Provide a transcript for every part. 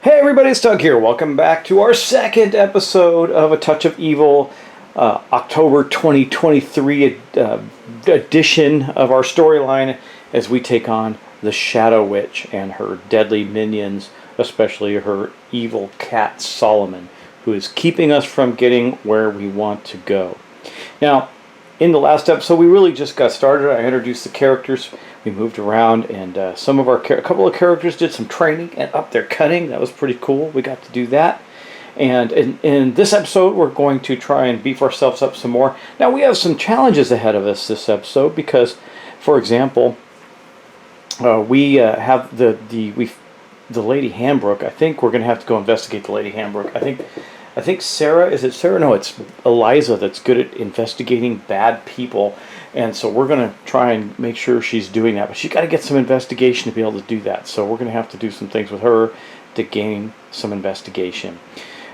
Hey everybody, it's Doug here. Welcome back to our second episode of A Touch of Evil, October 2023 edition of our storyline as we take on the Shadow Witch and her deadly minions, especially her evil cat Solomon, who is keeping us from getting where we want to go. Now, in the last episode, we really just got started. I introduced the characters. We moved around, and a couple of characters did some training and up their cutting. That was pretty cool. We got to do that. And in this episode, we're going to try and beef ourselves up some more. Now, we have some challenges ahead of us this episode because, for example, we have the Lady Hambrook. I think we're going to have to go investigate the Lady Hambrook. I think Sarah, is it Sarah? No, it's Eliza that's good at investigating bad people. And so we're going to try and make sure she's doing that. But she's got to get some investigation to be able to do that. So we're going to have to do some things with her to gain some investigation.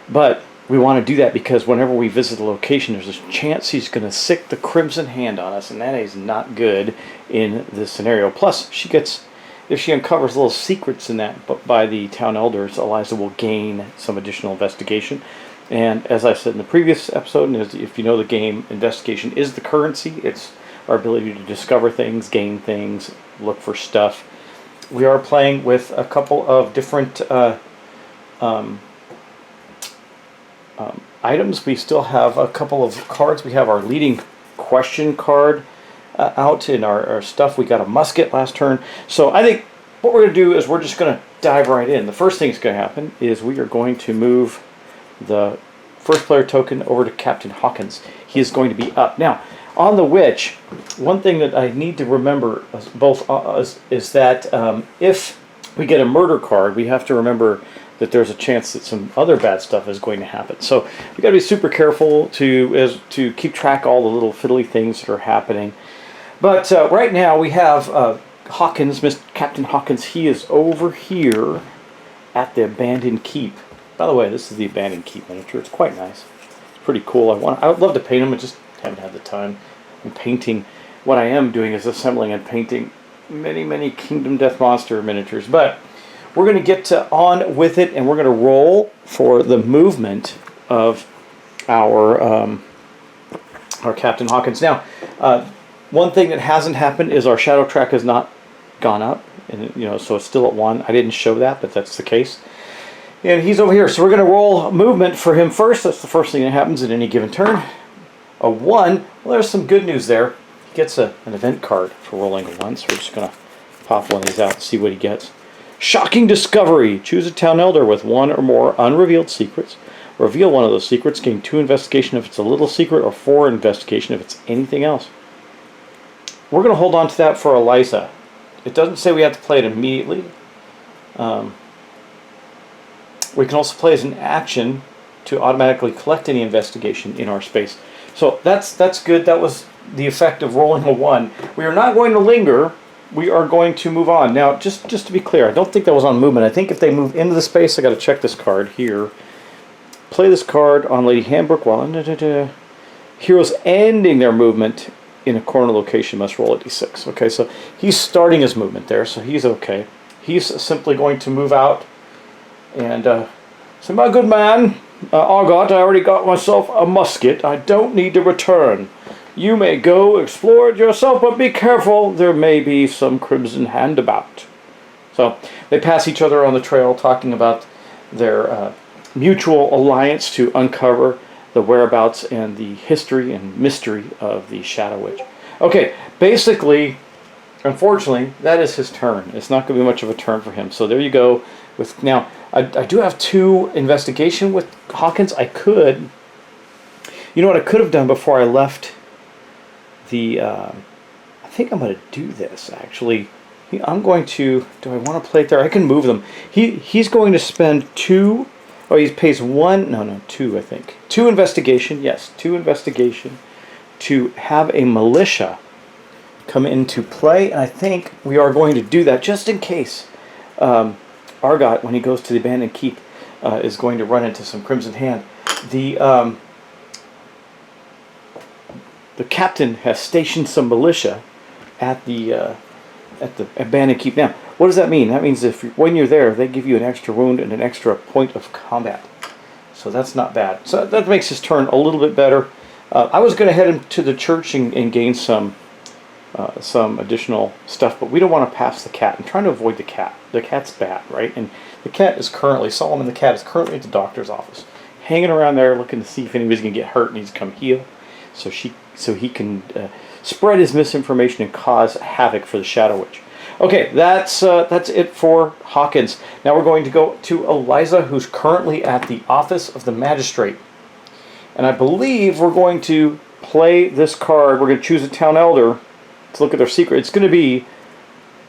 But we want to do that because whenever we visit the location, there's a chance he's going to sick the Crimson Hand on us. And that is not good in this scenario. Plus, if she uncovers little secrets in that by the town elders, Eliza will gain some additional investigation. And as I said in the previous episode, and if you know the game, investigation is the currency. It's our ability to discover things, gain things, look for stuff. We are playing with a couple of different items. We still have a couple of cards. We have our leading question card out in our stuff. We got a musket last turn. So I think what we're going to do is we're just going to dive right in. The first thing that's going to happen is we are going to move the first player token over to Captain Hawkins. He is going to be up. Now, on the witch, one thing that I need to remember both is that if we get a murder card, we have to remember that there's a chance that some other bad stuff is going to happen. So we got to be super careful to keep track of all the little fiddly things that are happening. But right now we have Hawkins, Captain Hawkins. He is over here at the abandoned keep. By the way, this is the abandoned keep miniature. It's quite nice. It's pretty cool. I would love to paint them. I just haven't had the time. I'm painting. What I am doing is assembling and painting many Kingdom Death Monster miniatures. But we're going to get on with it, and we're going to roll for the movement of our Captain Hawkins. Now, one thing that hasn't happened is our shadow track has not gone up, and so it's still at 1. I didn't show that, but that's the case. And he's over here, so we're going to roll movement for him first. That's the first thing that happens at any given turn. A 1. Well, there's some good news there. He gets an event card for rolling a 1, so we're just going to pop one of these out and see what he gets. Shocking discovery. Choose a town elder with 1 or more unrevealed secrets. Reveal one of those secrets. Gain 2 investigation if it's a little secret, or 4 investigation if it's anything else. We're going to hold on to that for Eliza. It doesn't say we have to play it immediately. We can also play as an action to automatically collect any investigation in our space. So that's good. That was the effect of rolling a 1. We are not going to linger. We are going to move on. Now, just to be clear, I don't think that was on movement. I think if they move into the space, I got to check this card here. Play this card on Lady Hambrook while heroes ending their movement in a corner location must roll a d6. Okay, so he's starting his movement there, so he's okay. He's simply going to move out and say, my good man, Argot, I already got myself a musket. I don't need to return. You may go explore it yourself, but be careful. There may be some Crimson Hand about. So they pass each other on the trail, talking about their mutual alliance to uncover the whereabouts and the history and mystery of the Shadow Witch. Okay, basically, unfortunately, that is his turn. It's not going to be much of a turn for him. So there you go. Now, I do have 2 investigation with Hawkins. I could, you know what I could have done before I left the, I think I'm going to do this, actually. I'm going to, do I want to play it there? I can move them. He's going to spend 2, oh, he pays 1, no, 2, I think. 2 investigation, yes, 2 investigation to have a militia come into play. And I think we are going to do that just in case Argot, when he goes to the abandoned keep, is going to run into some Crimson Hand. The captain has stationed some militia at the abandoned keep. Now, what does that mean? That means when you're there, they give you an extra wound and an extra point of combat. So that's not bad. So that makes his turn a little bit better. I was going to head him to the church and gain some additional stuff, but we don't want to pass the cat. I'm trying to avoid the cat. The cat's bad, right? And the cat is currently, Solomon the cat is currently at the doctor's office, hanging around there looking to see if anybody's going to get hurt and he's come heal. So he can spread his misinformation and cause havoc for the Shadow Witch. Okay, that's it for Hawkins. Now we're going to go to Eliza, who's currently at the office of the magistrate. And I believe we're going to play this card. We're going to choose a town elder to look at their secret. It's going to be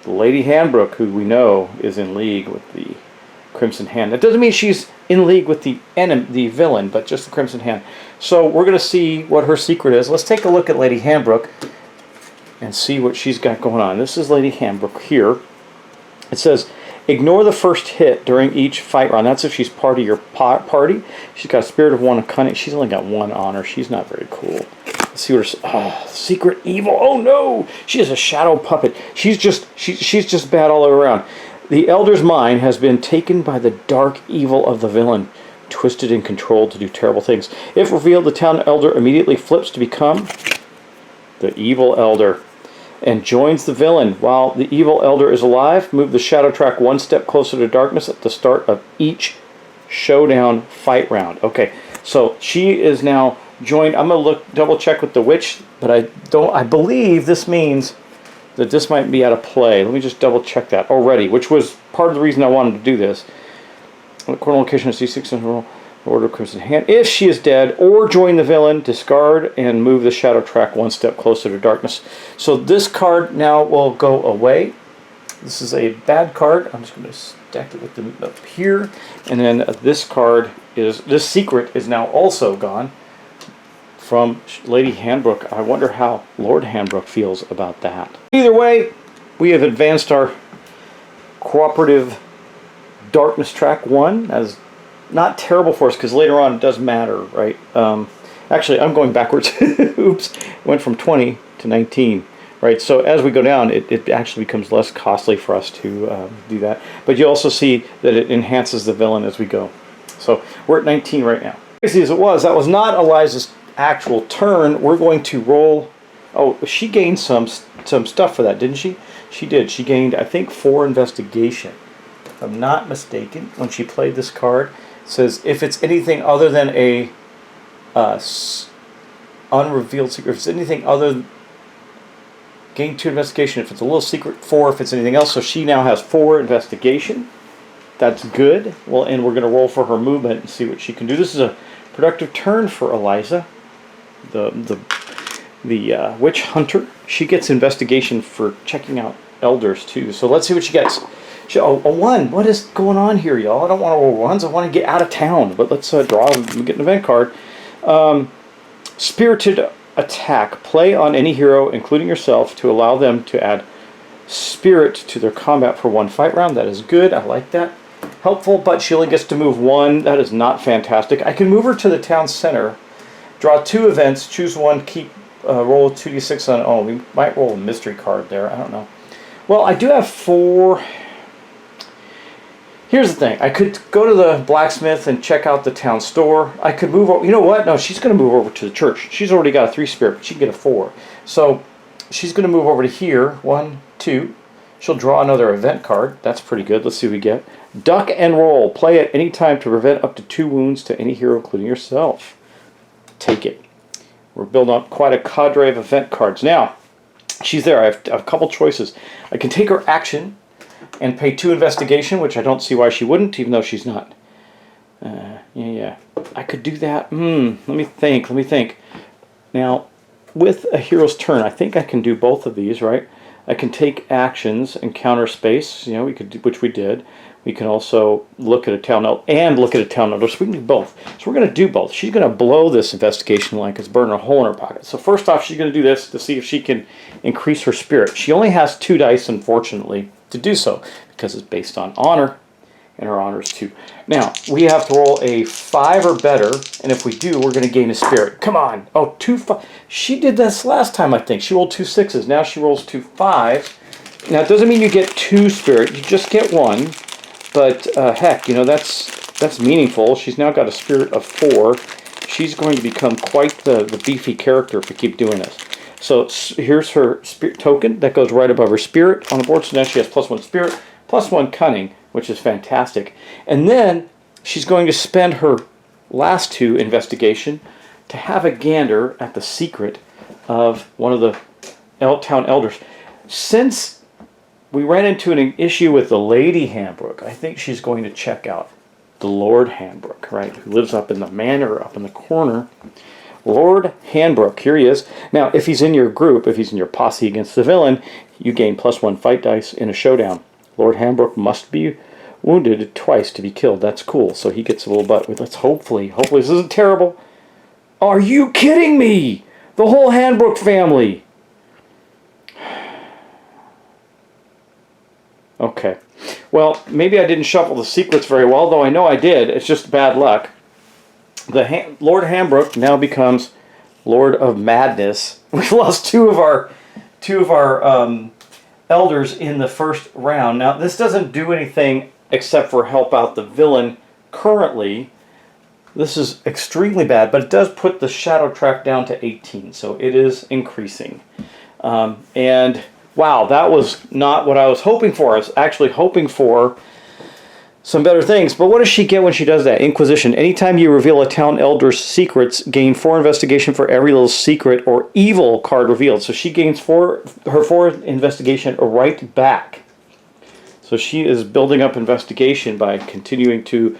Lady Handbrook, who we know is in league with the Crimson Hand. That doesn't mean she's in league with the villain, but just the Crimson Hand. So we're going to see what her secret is. Let's take a look at Lady Handbrook and see what she's got going on. This is Lady Handbrook here. It says, ignore the first hit during each fight round. That's if she's part of your party. She's got a spirit of 1 cunning. She's only got 1 honor. She's not very cool. Let's see what her, secret evil. Oh no! She is a shadow puppet. She's just bad all the way around. The elder's mind has been taken by the dark evil of the villain, twisted and controlled to do terrible things. If revealed, the town elder immediately flips to become the evil elder and joins the villain. While the evil elder is alive, move the shadow track 1 step closer to darkness at the start of each showdown fight round. Okay, so she is now joined. I'm going to double check with the witch, but I believe this means that this might be out of play. Let me just double check that already, which was part of the reason I wanted to do this. Corner location of C6 in her Order of Crimson Hand. If she is dead, or join the villain, discard and move the shadow track 1 step closer to darkness. So this card now will go away. This is a bad card. I'm just going to stack it with them up here. And then this secret is now also gone from Lady Handbrook. I wonder how Lord Handbrook feels about that. Either way, we have advanced our cooperative darkness track 1. That is not terrible for us because later on it does matter, right? Actually, I'm going backwards. Oops. Went from 20 to 19, right? So as we go down, it actually becomes less costly for us to do that. But you also see that it enhances the villain as we go. So we're at 19 right now. Crazy as it was, that was not Eliza's actual turn. We're going to roll. Oh, she gained some stuff for that, didn't she? She did. She gained, I think, 4 investigation. If I'm not mistaken, when she played this card, it says if it's anything other than a unrevealed secret, if it's anything other, gain 2 investigation. If it's a little secret, 4. If it's anything else, so she now has 4 investigation. That's good. Well, and we're going to roll for her movement and see what she can do. This is a productive turn for Eliza, the witch hunter. She gets investigation for checking out elders too. So let's see what she gets. A 1. What is going on here, y'all? I don't want to roll 1s. I want to get out of town. But let's draw and get an event card. Spirited attack. Play on any hero, including yourself, to allow them to add spirit to their combat for 1 fight round. That is good. I like that. Helpful, but she only gets to move 1. That is not fantastic. I can move her to the town center, draw 2 events, choose 1, keep roll 2d6 on. Oh, we might roll a mystery card there. I don't know. Well, I do have 4. Here's the thing. I could go to the blacksmith and check out the town store. I could move over. You know what? No, she's going to move over to the church. She's already got a 3 spirit, but she can get a 4. So she's going to move over to here. 1, 2. She'll draw another event card. That's pretty good. Let's see what we get. Duck and roll. Play at any time to prevent up to 2 wounds to any hero, including yourself. take it. We're building up quite a cadre of event cards. Now, she's there. I have a couple choices. I can take her action and pay 2 investigation, which I don't see why she wouldn't, even though she's not. Yeah. I could do that. Let me think. Now, with a hero's turn, I think I can do both of these, right? I can take actions and counter space, we could do, which we did. We can also look at a town elder and look at a town elder, so we can do both. So we're going to do both. She's going to blow this investigation like it's burning a hole in her pocket. So first off, she's going to do this to see if she can increase her spirit. She only has 2 dice, unfortunately, to do so, because it's based on honor, and her honor is 2. Now, we have to roll a 5 or better, and if we do, we're going to gain a spirit. Come on. Oh, 2 5. She did this last time, I think. She rolled 2 6s. Now she rolls 2 5s. Now, it doesn't mean you get 2 spirit. You just get 1. But, heck, that's meaningful. She's now got a spirit of 4. She's going to become quite the beefy character if we keep doing this. So here's her spirit token. That goes right above her spirit on the board. So now she has +1 spirit, +1 cunning, which is fantastic. And then she's going to spend her last 2 investigation to have a gander at the secret of one of the town elders. Since we ran into an issue with the Lady Handbrook, I think she's going to check out the Lord Handbrook, right? Who lives up in the manor, up in the corner. Lord Handbrook, here he is. Now, if he's in your group, if he's in your posse against the villain, you gain +1 fight dice in a showdown. Lord Handbrook must be wounded twice to be killed. That's cool. So he gets a little butt. Let's hopefully this isn't terrible. Are you kidding me? The whole Handbrook family. Okay. Well, maybe I didn't shuffle the secrets very well, though I know I did. It's just bad luck. Lord Handbrook now becomes Lord of Madness. We lost two of our elders in the first round. Now, this doesn't do anything except for help out the villain currently. This is extremely bad, but it does put the shadow track down to 18, so it is increasing. And wow, that was not what I was hoping for. I was actually hoping for some better things. But what does she get when she does that? Inquisition. Anytime you reveal a town elder's secrets, gain 4 investigation for every little secret or evil card revealed. So she gains her 4 investigation right back. So she is building up investigation by continuing to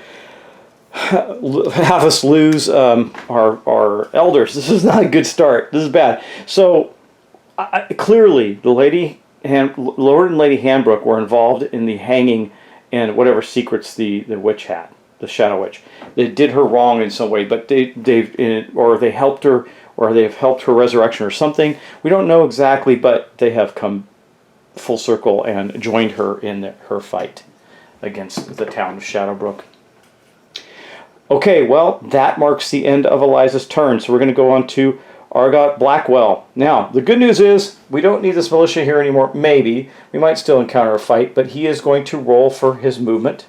have us lose our elders. This is not a good start. This is bad. So clearly, the Lord and Lady Handbrook were involved in the hanging and whatever secrets the witch had, the Shadow Witch. They did her wrong in some way, but they helped her, or they've helped her resurrection or something. We don't know exactly, but they have come full circle and joined her in her fight against the town of Shadowbrook. Okay, well, that marks the end of Eliza's turn, so we're going to go on to Argot Blackwell. Now, the good news is we don't need this militia here anymore. Maybe. We might still encounter a fight, but he is going to roll for his movement.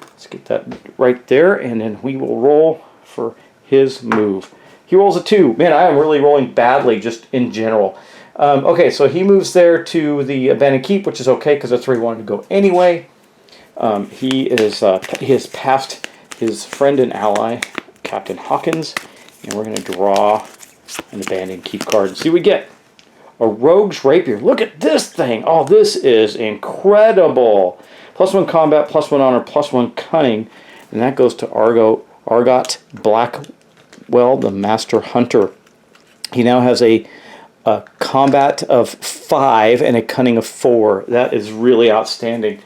Let's get that right there, and then we will roll for his move. He rolls a 2. Man, I am really rolling badly just in general. Okay, so he moves there to the Abandoned Keep, which is okay because that's where he wanted to go anyway. He has passed his friend and ally, Captain Hawkins, and we're going to draw an Abandoned Keep card and see what we get. A Rogue's Rapier. Look at this thing. Oh, this is incredible. +1 combat, +1 honor, +1 cunning, and that goes to Argot Blackwell, the Master Hunter. He now has a combat of 5 and a cunning of 4. That is really outstanding.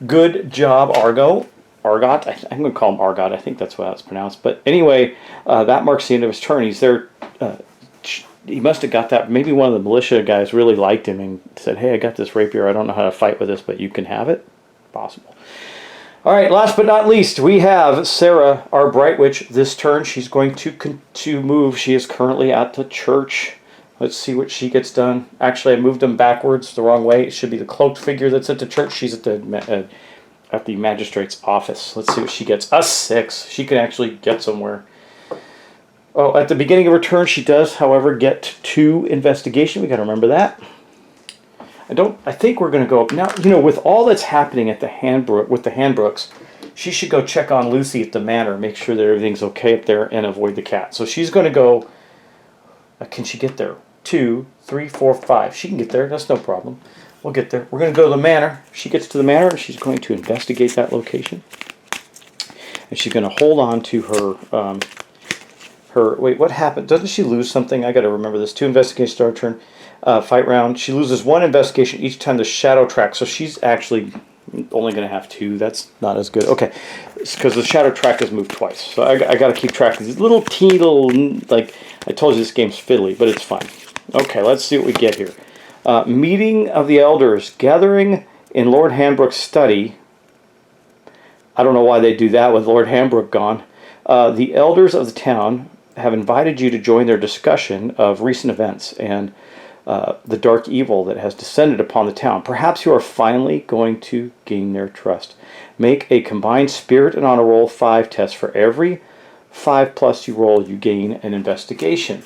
Good job, Argot. I'm going to call him Argot. I think that's how it's pronounced. But anyway, that marks the end of his turn. He's there. He must have got that. Maybe one of the militia guys really liked him and said, hey, I got this rapier. I don't know how to fight with this, but you can have it. Possible. All right, last but not least, we have Sarah, our Bright Witch. This turn, she's going to move. She is currently at the church. Let's see what she gets done. Actually, I moved them backwards the wrong way. It should be the cloaked figure that's at the church. She's at the magistrate's office. Let's see what she gets. A 6. She can actually get somewhere. Oh, at the beginning of her turn, she does, however, get 2 investigation. We got to remember that. I think we're going to go up now. With all that's happening at the Handbrooks, she should go check on Lucy at the manor, make sure that everything's okay up there, and avoid the cat. So she's going to go. Can she get there? 2, 3, 4, 5. She can get there. That's no problem. We'll get there. We're going to go to the manor. If she gets to the manor, she's going to investigate that location. And she's going to hold on to her... Wait, what happened? Doesn't she lose something? I got to remember this. 2 investigation start turn. Fight round. She loses 1 investigation each time the shadow track. So she's actually only going to have 2. That's not as good. Okay. It's because the shadow track has moved twice. So I got to keep track of these little teeny little... Like, I told you this game's fiddly, but it's fine. Okay, let's see what we get here. Meeting of the elders, gathering in Lord Hanbrook's study. I don't know why they do that with Lord Hanbrook gone. The elders of the town have invited you to join their discussion of recent events and the dark evil that has descended upon the town. Perhaps you are finally going to gain their trust. Make a combined spirit and honor roll 5 test. For every 5+ you roll, you gain an investigation.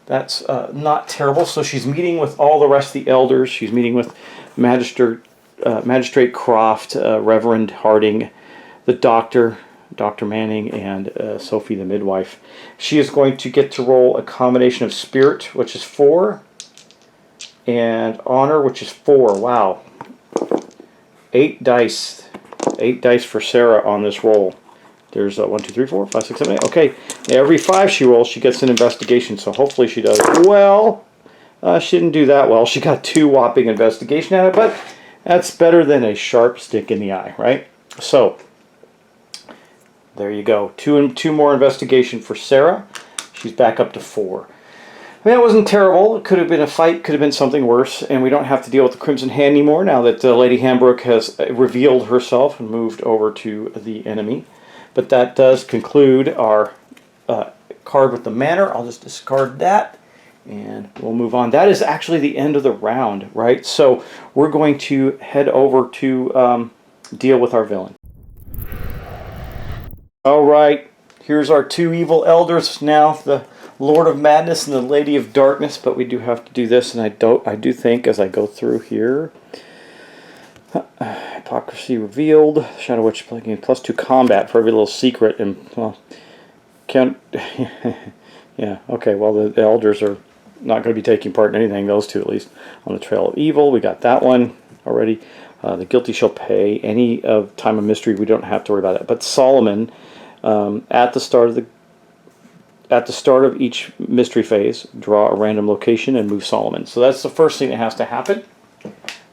That's not terrible. So she's meeting with all the rest of the elders. She's meeting with Magistrate Croft, Reverend Harding, the doctor, Dr. Manning, and Sophie the midwife. She is going to get to roll a combination of spirit, which is 4, and honor, which is 4. Wow. 8 dice. 8 dice for Sarah on this roll. There's 1, 2, 3, 4, 5, 6, 7, 8. Okay, every 5 she rolls, she gets an investigation. So hopefully she does well. She didn't do that well. She got 2 whopping investigation at it, but that's better than a sharp stick in the eye, right? So there you go. 2 more investigation for Sarah. She's back up to 4. I mean, that wasn't terrible. It could have been a fight, could have been something worse, and we don't have to deal with the Crimson Hand anymore now that Lady Hanbrook has revealed herself and moved over to the enemy. But that does conclude our card with the manor. I'll just discard that, and we'll move on. That is actually the end of the round, right? So we're going to head over to deal with our villain. All right, here's our 2 evil elders now, the Lord of Madness and the Lady of Darkness. But we do have to do this, and I do think as I go through here. Hypocrisy revealed. Shadow Witch playing +2 combat for every little secret, and well, can't. Yeah, okay. Well, the elders are not going to be taking part in anything. Those 2 at least. On the Trail of Evil, we got that one already. The guilty shall pay. Any of Time of Mystery, we don't have to worry about that. But Solomon, at the start of each mystery phase, draw a random location and move Solomon. So that's the first thing that has to happen.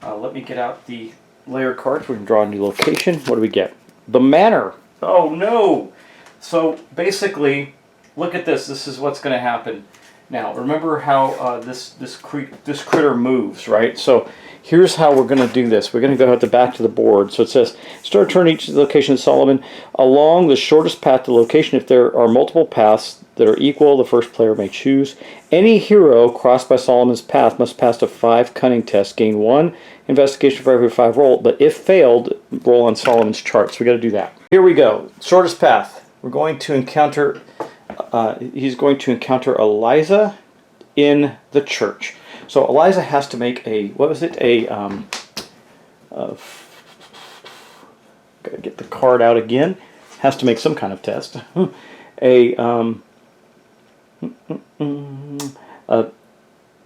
Let me get out the layer cards. We can draw a new location. What do we get? The manor. Oh no! So basically, look at this. This is what's going to happen. Now, remember how this critter moves, right? So here's how we're going to do this. We're going to go out the back to the board. So it says, start turn each location of Solomon along the shortest path to the location. If there are multiple paths that are equal, the first player may choose. Any hero crossed by Solomon's path must pass a 5 cunning test, gain 1 investigation for every 5 roll, but if failed, roll on Solomon's chart. So we got to do that. Here we go. Shortest path. We're going to encounter... he's going to encounter Eliza in the church. So Eliza has to make a, what was it? Gotta get the card out again. Has to make some kind of test. A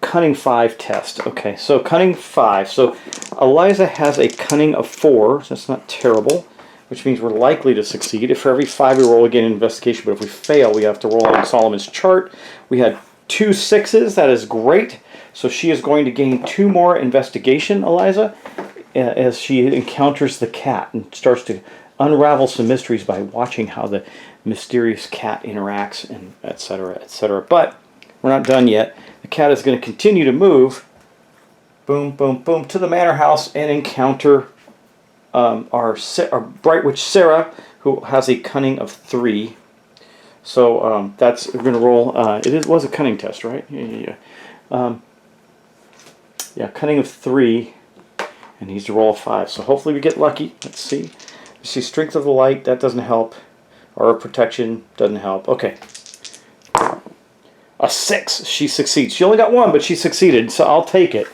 cunning 5 test. Okay, so cunning 5. So Eliza has a cunning of 4. So that's not terrible, which means we're likely to succeed. If for every 5 we roll, again, investigation, but if we fail, we have to roll on Solomon's chart. We had 2 6s. That is great. So she is going to gain 2 more investigation, Eliza, as she encounters the cat and starts to unravel some mysteries by watching how the mysterious cat interacts, and etc., etc. But we're not done yet. The cat is going to continue to move, boom, boom, boom, to the manor house and encounter our Bright Witch Sarah, who has a cunning of 3. So that's, we're going to roll. Was a cunning test, right? Yeah, cunning of 3, and needs to roll a 5. So hopefully we get lucky. Let's see. You see, strength of the light, that doesn't help. Or protection doesn't help. Okay. A 6. She succeeds. She only got 1, but she succeeded, so I'll take it.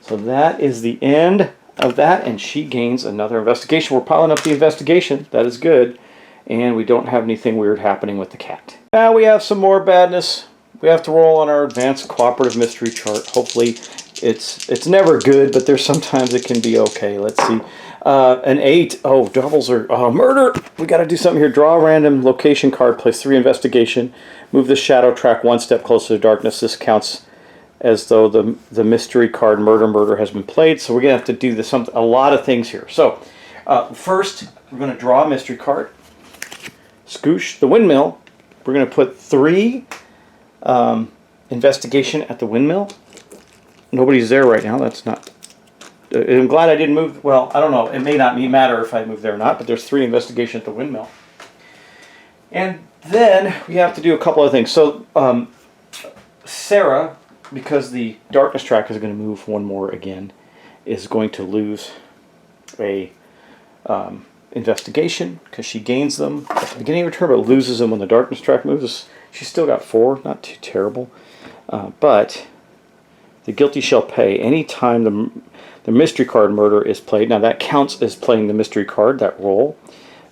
So that is the end of that, and she gains another investigation. We're piling up the investigation. That is good. And we don't have anything weird happening with the cat. Now we have some more badness. We have to roll on our advanced cooperative mystery chart. Hopefully it's never good, but there's sometimes it can be okay. Let's see. An 8. Oh, doubles are murder. We got to do something here. Draw a random location card. Place 3 investigation. Move the shadow track 1 step closer to darkness. This counts as though the mystery card murder has been played. So we're going to have to do this, a lot of things here. So first, we're going to draw a mystery card. Scoosh the windmill. We're going to put 3 investigation at the windmill. Nobody's there right now. That's not... I'm glad I didn't move... Well, I don't know. It may not matter if I move there or not, but there's 3 investigation at the windmill. And then we have to do a couple of things. So Sarah, because the darkness track is going to move 1 more again, is going to lose a... investigation, because she gains them at the beginning of her turn, but loses them when the darkness track moves. She's still got 4, not too terrible. But the guilty shall pay any time the mystery card murder is played. Now that counts as playing the mystery card, that roll.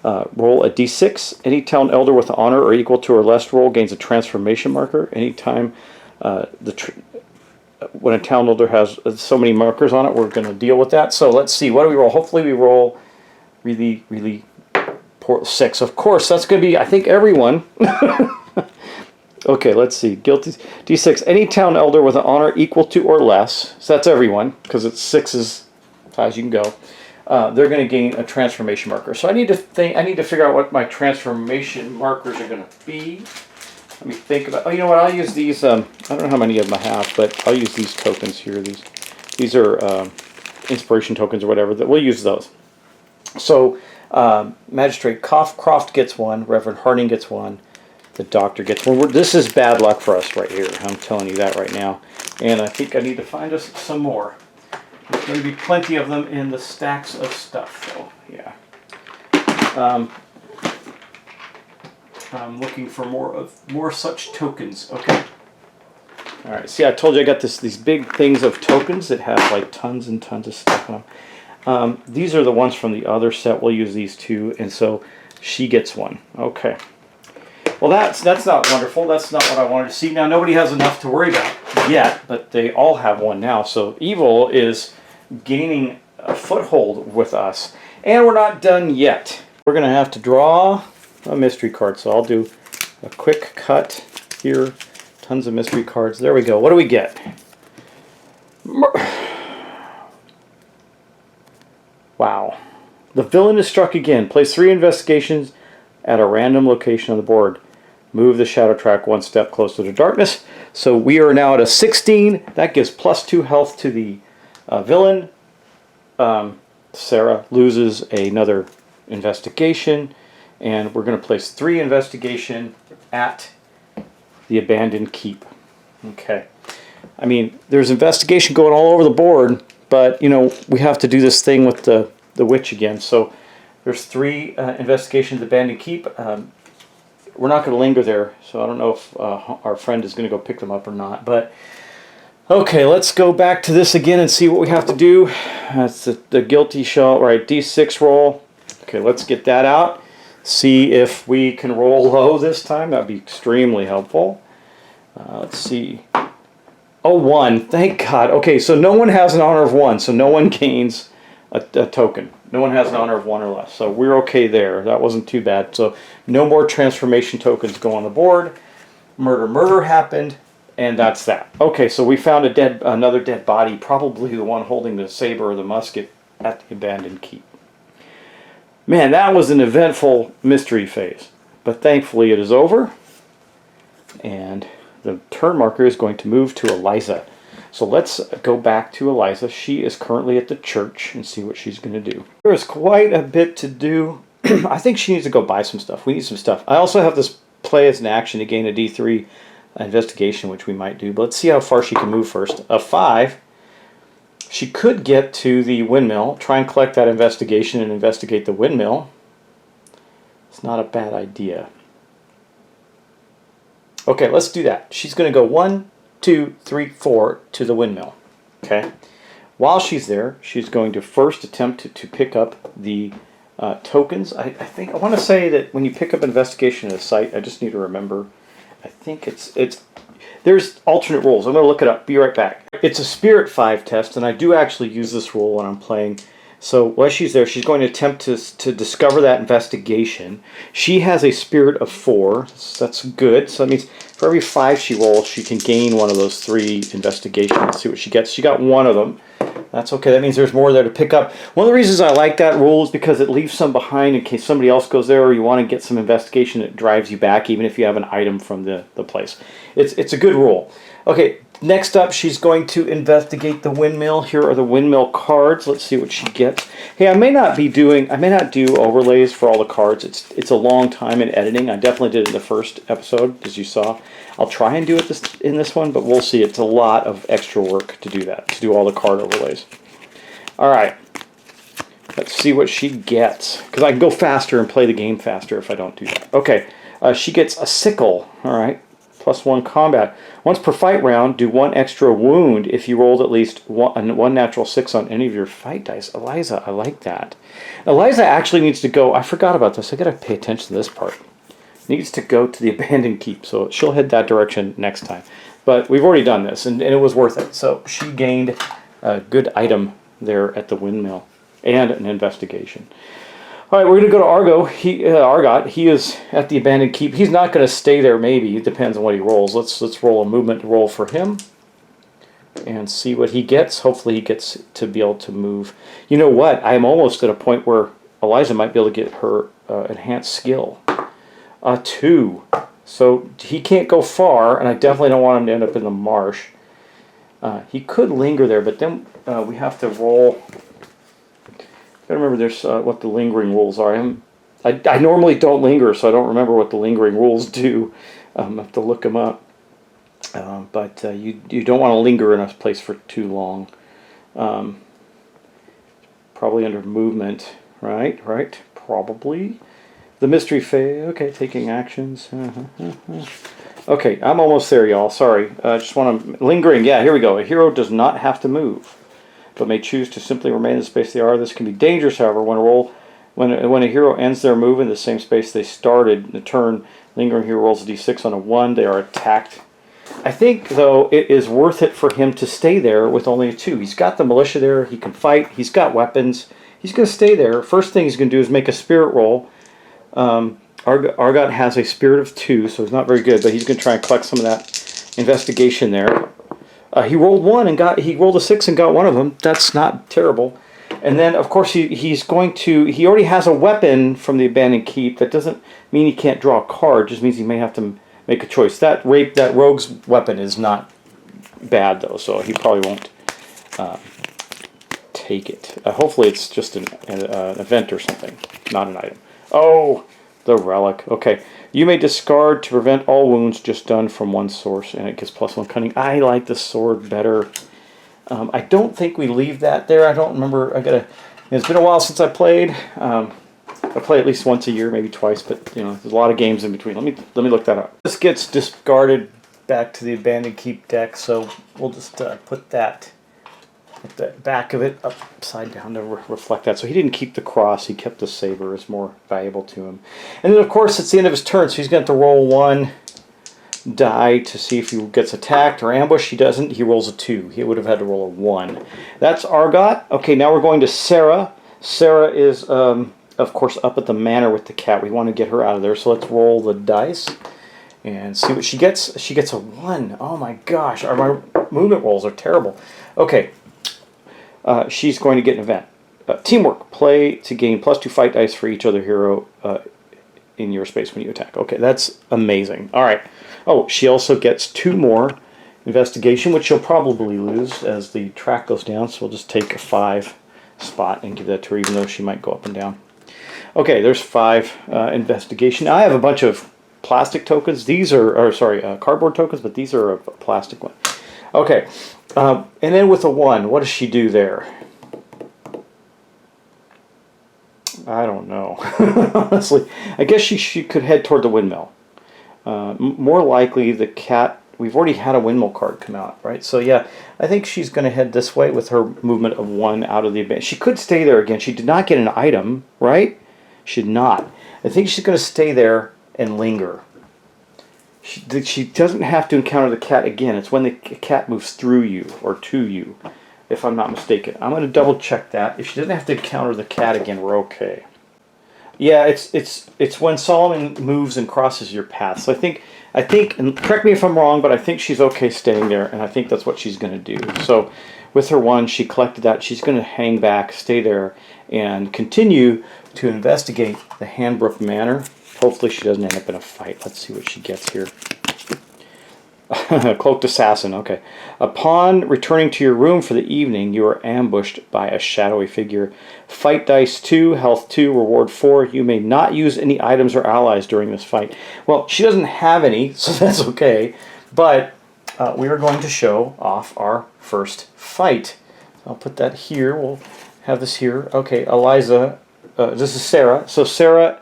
Roll a d6. Any town elder with honor or equal to or less roll gains a transformation marker. Anytime when a town elder has so many markers on it, we're going to deal with that. So let's see, what do we roll? Hopefully we roll really poor 6. Of course, that's going to be, I think, everyone. Okay, let's see. Guilty D6. Any town elder with an honor equal to or less, so that's everyone, because it's 6 is as high as you can go. They're going to gain a transformation marker. So I need to figure out what my transformation markers are going to be. Let me think about. Oh, you know what? I'll use these. I don't know how many of them I have, but I'll use these tokens here. These are inspiration tokens or whatever. That we'll use those. So, Magistrate Croft gets 1, Reverend Harding gets 1, the Doctor gets 1. This is bad luck for us right here. I'm telling you that right now. And I think I need to find us some more. There's going to be plenty of them in the stacks of stuff, though. Yeah. I'm looking for more such tokens. Okay. All right. See, I told you I got these big things of tokens that have like tons and tons of stuff on them. These are the ones from the other set. We'll use these 2, and so she gets 1. Okay. Well, that's not wonderful. That's not what I wanted to see. Now, nobody has enough to worry about yet, but they all have 1 now. So evil is gaining a foothold with us, and we're not done yet. We're going to have to draw a mystery card. So I'll do a quick cut here. Tons of mystery cards. There we go. What do we get? Wow. The villain is struck again. Place 3 investigations at a random location on the board. Move the shadow track 1 step closer to darkness. So we are now at a 16. That gives +2 health to the villain. Sarah loses another investigation. And we're going to place 3 investigation at the abandoned keep. Okay. I mean, there's investigation going all over the board. But, you know, we have to do this thing with the witch again. So there's 3 investigations at the abandoned keep. We're not going to linger there. So I don't know if our friend is going to go pick them up or not. But, okay, let's go back to this again and see what we have to do. That's the guilty shall, right, D6 roll. Okay, let's get that out. See if we can roll low this time. That would be extremely helpful. Let's see. Oh, 1. Thank God. Okay, so no one has an honor of 1, so no one gains a token. No one has an honor of 1 or less, so we're okay there. That wasn't too bad. So no more transformation tokens go on the board. Murder happened, and that's that. Okay, so we found another dead body, probably the one holding the saber or the musket at the abandoned keep. Man, that was an eventful mystery phase, but thankfully it is over, and the turn marker is going to move to Eliza. So let's go back to Eliza. She is currently at the church and see what she's going to do. There is quite a bit to do. I think she needs to go buy some stuff. We need some stuff. I also have this play as an action to gain a D3 investigation, which we might do. But let's see how far she can move first. A 5. She could get to the windmill, try and collect that investigation and investigate the windmill. It's not a bad idea. Okay, let's do that. She's going to go 1, 2, 3, 4 to the windmill. Okay. While she's there, she's going to first attempt to pick up the tokens. I think, I want to say that when you pick up investigation at a site, I just need to remember, I think there's alternate rules. I'm going to look it up. Be right back. It's a Spirit 5 test, and I do actually use this rule when I'm playing. So while she's there, she's going to attempt to discover that investigation. She has a Spirit of 4. That's good. So that means for every 5 she rolls, she can gain one of those 3 investigations. Let's see what she gets. She got 1 of them. That's okay. That means there's more there to pick up. One of the reasons I like that rule is because it leaves some behind in case somebody else goes there or you want to get some investigation that drives you back, even if you have an item from the place. It's a good rule. Okay, next up, she's going to investigate the windmill. Here are the windmill cards. Let's see what she gets. Hey, I may not do overlays for all the cards. It's a long time in editing. I definitely did it in the first episode, as you saw. I'll try and do it in this one, but we'll see. It's a lot of extra work to do that, to do all the card overlays. All right. Let's see what she gets, because I can go faster and play the game faster if I don't do that. Okay, she gets a sickle. All right, +1 combat. Once per fight round, do 1 extra wound if you rolled at least one natural 6 on any of your fight dice. Eliza, I like that. Eliza actually needs to go. I forgot about this. I got to pay attention to this part. Needs to go to the abandoned keep, so she'll head that direction next time. But we've already done this, and it was worth it. So she gained a good item there at the windmill and an investigation. All right, we're going to go to Argot. He is at the abandoned keep. He's not going to stay there, maybe. It depends on what he rolls. Let's roll a movement roll for him and see what he gets. Hopefully he gets to be able to move. You know what? I'm almost at a point where Eliza might be able to get her enhanced skill. 2. So he can't go far, and I definitely don't want him to end up in the marsh. He could linger there, but then we have to roll. I remember there's what the lingering rules are. I normally don't linger, so I don't remember what the lingering rules do. I have to look them up. But you don't want to linger in a place for too long. Probably under movement, right? Probably. The mystery phase. Okay, taking actions. Okay, I'm almost there, y'all. Sorry. Just want to lingering. Yeah, here we go. A hero does not have to move, but may choose to simply remain in the space they are. This can be dangerous, however, when a hero ends their move in the same space they started in the turn. Lingering hero rolls a d6 on a 1. They are attacked. I think, though, it is worth it for him to stay there with only a 2. He's got the militia there. He can fight. He's got weapons. He's going to stay there. First thing he's going to do is make a spirit roll. Argot has a spirit of 2, so he's not very good, but he's going to try and collect some of that investigation there. He rolled 1 and he rolled a 6 and got 1 of them. That's not terrible. And then, of course, he already has a weapon from the abandoned keep. That doesn't mean he can't draw a card. It just means he may have to make a choice. That rogue's weapon is not bad, though, so he probably won't take it. Hopefully it's just an event or something, not an item. Oh, the relic. Okay. You may discard to prevent all wounds just done from one source, and it gets +1 cunning. I like the sword better. I don't think we leave that there. I don't remember. It's been a while since I played. I play at least once a year, maybe twice, but there's a lot of games in between. Let me look that up. This gets discarded back to the abandoned keep deck, so we'll just put that at the back of it upside down to reflect that. So he didn't keep the cross, he kept the saber. It's more valuable to him. And then, of course, it's the end of his turn, so he's going to have to roll 1 die to see if he gets attacked or ambushed. He doesn't. He rolls a 2. He would have had to roll a 1. That's Argot. Okay, now we're going to Sarah. Sarah is, of course, up at the manor with the cat. We want to get her out of there, so let's roll the dice and see what she gets. She gets a 1. Oh my gosh, my movement rolls are terrible. Okay. She's going to get an event. Teamwork. Play to gain +2 fight dice for each other hero in your space when you attack. Okay, that's amazing. All right. Oh, she also gets 2 more investigation, which she'll probably lose as the track goes down. So we'll just take a 5 spot and give that to her, even though she might go up and down. Okay, there's 5 investigation. I have a bunch of plastic tokens. These are, cardboard tokens, but these are a plastic one. Okay. And then with a 1, what does she do there? I don't know. Honestly, I guess she could head toward the windmill. More likely, the cat we've already had a windmill card come out, right? So yeah, I think she's going to head this way with her movement of 1 out of the event. She could stay there again. She did not get an item, right? She did not. I think she's going to stay there and linger. She doesn't have to encounter the cat again. It's when the cat moves through you or to you, if I'm not mistaken. I'm going to double check that. If she doesn't have to encounter the cat again, we're okay. Yeah, it's when Solomon moves and crosses your path. So I think, and correct me if I'm wrong, but I think she's okay staying there, and I think that's what she's going to do. So with her 1, she collected that. She's going to hang back, stay there, and continue to investigate the Handbrook Manor. Hopefully she doesn't end up in a fight. Let's see what she gets here. Cloaked assassin, okay. Upon returning to your room for the evening, you are ambushed by a shadowy figure. Fight dice 2, health 2, reward 4. You may not use any items or allies during this fight. Well, she doesn't have any, so that's okay. But we are going to show off our first fight. I'll put that here. We'll have this here. Okay, Eliza. This is Sarah. So Sarah,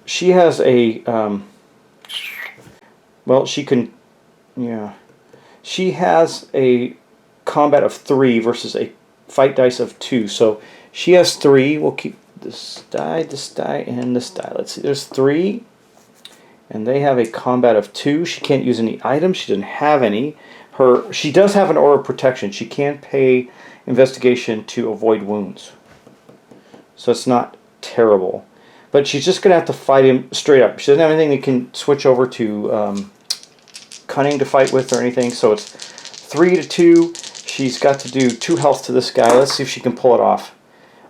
she has a... well, she can... Yeah, she has a combat of 3 versus a fight dice of 2. So she has 3. We'll keep this die, and this die. Let's see. There's 3, and they have a combat of 2. She can't use any items. She doesn't have any. She does have an aura of protection. She can pay investigation to avoid wounds. So it's not terrible, but she's just gonna have to fight him straight up. She doesn't have anything that can switch over to. Cunning to fight with or anything, so it's 3 to 2. She's got to do 2 health to this guy. Let's see if she can pull it off.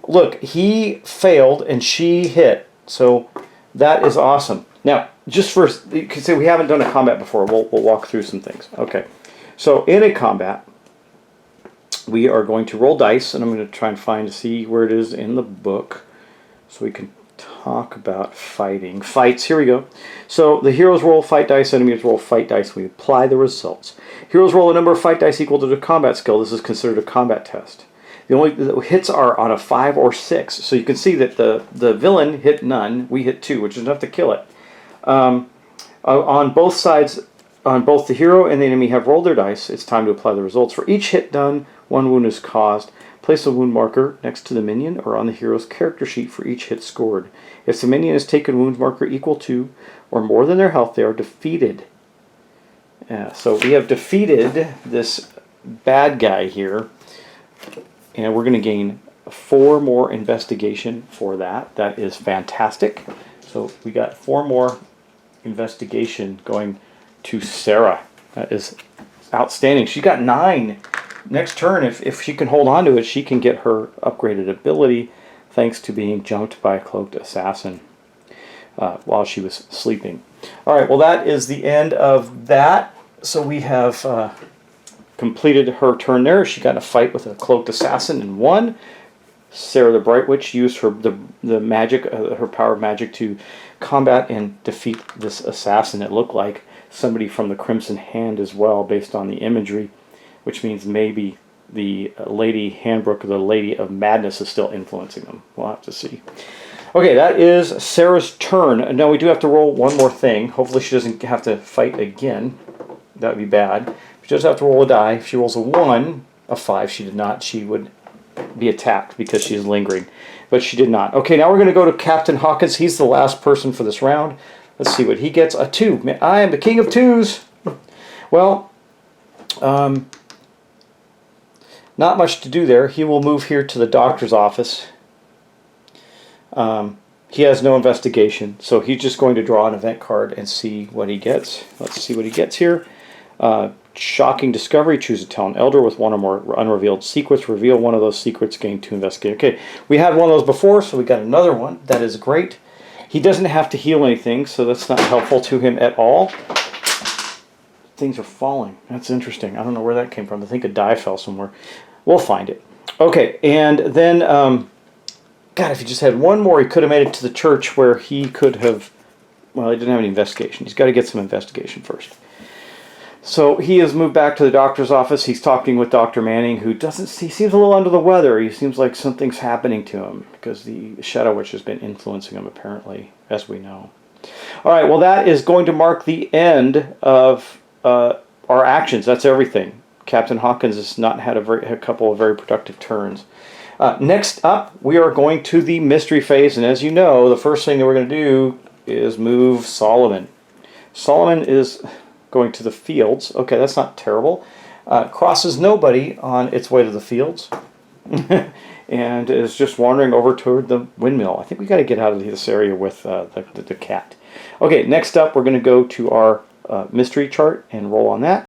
Look, he failed and she hit, so that is awesome. Now, just first, you can say we haven't done a combat before. We'll walk through some things. Okay, so in a combat, we are going to roll dice, and I'm going to try and see where it is in the book, so we can talk about fighting. Fights, here we go. So the heroes roll fight dice, enemies roll fight dice. We apply the results. Heroes roll a number of fight dice equal to their combat skill. This is considered a combat test. The only hits are on a 5 or 6. So you can see that the villain hit none. We hit 2, which is enough to kill it. On both sides, on both the hero and the enemy have rolled their dice. It's time to apply the results. For each hit done, 1 wound is caused. Place a wound marker next to the minion or on the hero's character sheet for each hit scored. If the minion has taken wound marker equal to or more than their health, they are defeated. So we have defeated this bad guy here, and we're going to gain 4 more investigation for that. That is fantastic. So we got 4 more investigation going to Sarah. That is outstanding. She got 9. Next turn, if she can hold on to it, she can get her upgraded ability thanks to being jumped by a cloaked assassin while she was sleeping. Alright, well that is the end of that. So we have completed her turn there. She got in a fight with a cloaked assassin and won. Sarah the Bright Witch used the magic, her power of magic to combat and defeat this assassin. It looked like somebody from the Crimson Hand as well, based on the imagery, which means maybe the Lady Handbrook, or the Lady of Madness, is still influencing them. We'll have to see. Okay, that is Sarah's turn. Now we do have to roll one more thing. Hopefully she doesn't have to fight again. That would be bad. She does have to roll a die. If she rolls a 1, a 5, she did not, she would be attacked because she is lingering. But she did not. Okay, now we're going to go to Captain Hawkins. He's the last person for this round. Let's see what he gets. A 2. I am the king of 2s. Well, not much to do there. He will move here to the doctor's office. He has no investigation, so he's just going to draw an event card and see what he gets. Let's see what he gets here. Shocking discovery. Choose to tell an elder with 1 or more unrevealed secrets. Reveal one of those secrets. Gain 2 investigate. Okay, we had one of those before, so we got another one. That is great. He doesn't have to heal anything, so that's not helpful to him at all. Things are falling. That's interesting. I don't know where that came from. I think a die fell somewhere. We'll find it. Okay, and then, God, if he just had one more, he could have made it to the church where he could have, well, he didn't have any investigation. He's got to get some investigation first. So he has moved back to the doctor's office. He's talking with Dr. Manning, who he seems a little under the weather. He seems like something's happening to him because the Shadow Witch has been influencing him, apparently, as we know. All right, well, that is going to mark the end of our our actions. That's everything. Captain Hawkins has not had a couple of very productive turns. Next up, we are going to the mystery phase, and as you know, the first thing that we're going to do is move Solomon. Solomon is going to the fields. Okay, that's not terrible. Crosses nobody on its way to the fields, and is just wandering over toward the windmill. I think we got to get out of this area with the cat. Okay, next up, we're going to go to our mystery chart and roll on that.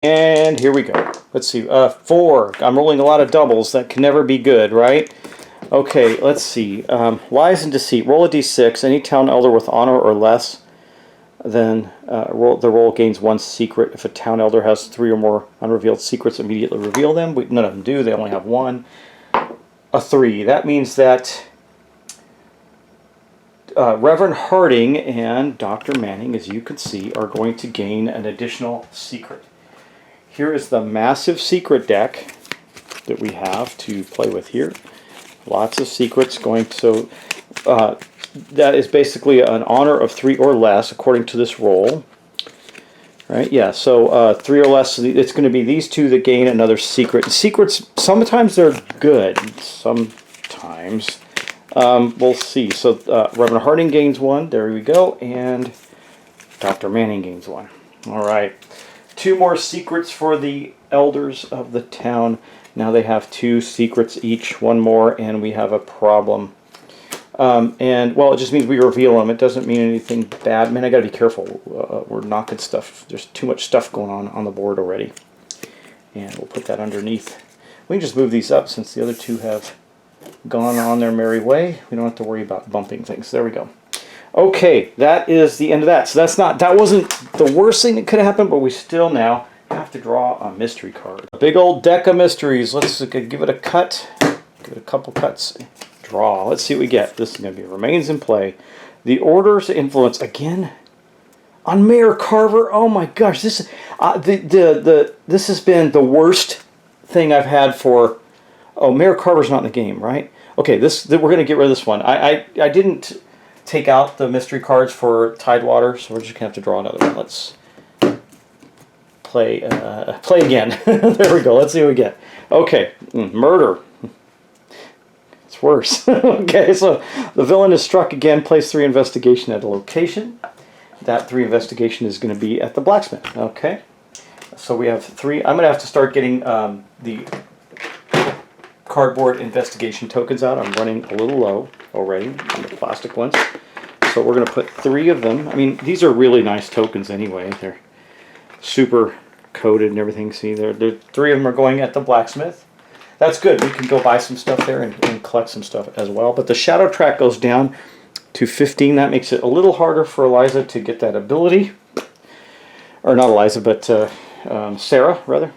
And here we go. Let's see. 4. I'm rolling a lot of doubles. That can never be good, right? Okay, let's see. Lies and deceit. Roll a d6. Any town elder with honor or less, then the roll gains 1 secret. If a town elder has 3 or more unrevealed secrets, immediately reveal them. None of them do. They only have 1. A 3. That means that Reverend Harding and Dr. Manning, as you can see, are going to gain an additional secret. Here is the massive secret deck that we have to play with here. Lots of secrets going. So that is basically an honor of 3 or less according to this roll. Right? Yeah. So 3 or less. It's going to be these 2 that gain another secret. Secrets, sometimes they're good. Sometimes we'll see. So Reverend Harding gains 1. There we go. And Dr. Manning gains 1. All right. 2 more secrets for the elders of the town. Now they have 2 secrets each, 1 more, and we have a problem. And, well, it just means we reveal them. It doesn't mean anything bad. Man, I got to be careful. We're knocking stuff. There's too much stuff going on the board already. And we'll put that underneath. We can just move these up since the other 2 have gone on their merry way. We don't have to worry about bumping things. There we go. Okay, that is the end of that. So that wasn't the worst thing that could happen, but we still now have to draw a mystery card. A big old deck of mysteries. Let's give it a cut. Give it a couple cuts. Draw. Let's see what we get. This is going to be remains in play. The Order's Influence again on Mayor Carver. Oh my gosh, this this has been the worst thing I've had for. Oh, Mayor Carver's not in the game, right? Okay, we're going to get rid of this one. I didn't take out the mystery cards for Tidewater, so we're just going to have to draw another one. Let's play again. There we go. Let's see what we get. Okay, murder. It's worse. Okay, so the villain is struck again. Place 3 investigation at a location. That 3 investigation is going to be at the blacksmith. Okay, so we have 3. I'm going to have to start getting the cardboard investigation tokens out. I'm running a little low already on the plastic ones. So we're going to put 3 of them. I mean, these are really nice tokens anyway. They're super coated and everything. See, 3 of them are going at the blacksmith. That's good. We can go buy some stuff there and collect some stuff as well. But the shadow track goes down to 15. That makes it a little harder for Eliza to get that ability. Or not Eliza, but Sarah, rather.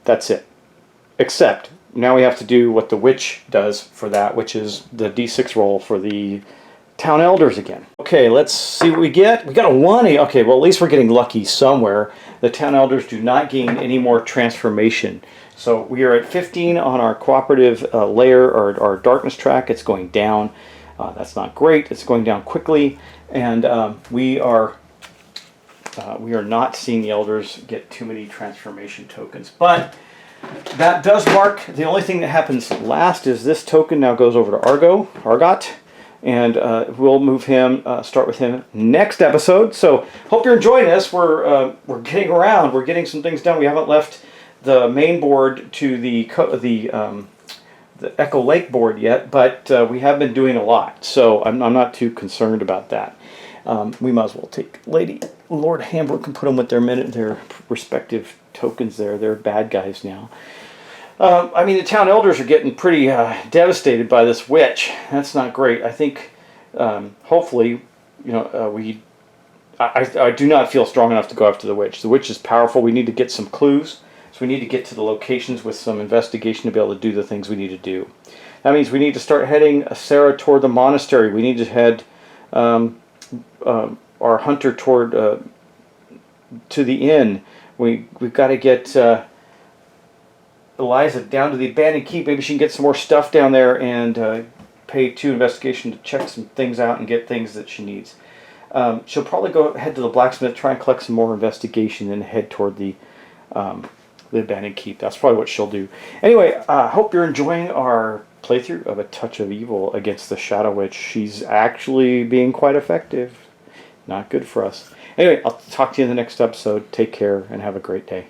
That's it. Except, now we have to do what the witch does for that, which is the d6 roll for the town elders again. Okay, let's see what we get. We got a 1. Okay, well, at least we're getting lucky somewhere. The town elders do not gain any more transformation. So we are at 15 on our cooperative layer, or our darkness track. It's going down. That's not great. It's going down quickly. And we are not seeing the elders get too many transformation tokens. But that does mark, the only thing that happens last is this token now goes over to Argot, and we'll move him, start with him next episode. So hope you're enjoying this. We're getting around. We're getting some things done. We haven't left the main board to the Echo Lake board yet, but we have been doing a lot. So I'm not too concerned about that. We might as well take Lord Hambrook and put them with their respective tokens there. They're bad guys now. I mean, the town elders are getting pretty devastated by this witch. That's not great. I think, hopefully, I do not feel strong enough to go after the witch. The witch is powerful. We need to get some clues. So we need to get to the locations with some investigation to be able to do the things we need to do. That means we need to start heading Sarah toward the monastery. We need to head our hunter toward to the inn. We've got to get Eliza down to the abandoned keep. Maybe she can get some more stuff down there and pay 2 investigation to check some things out and get things that she needs. She'll probably go head to the blacksmith, try and collect some more investigation, and head toward the abandoned keep. That's probably what she'll do. Anyway, I hope you're enjoying our playthrough of A Touch of Evil against the Shadow Witch. She's actually being quite effective. Not good for us. Anyway, I'll talk to you in the next episode. Take care and have a great day.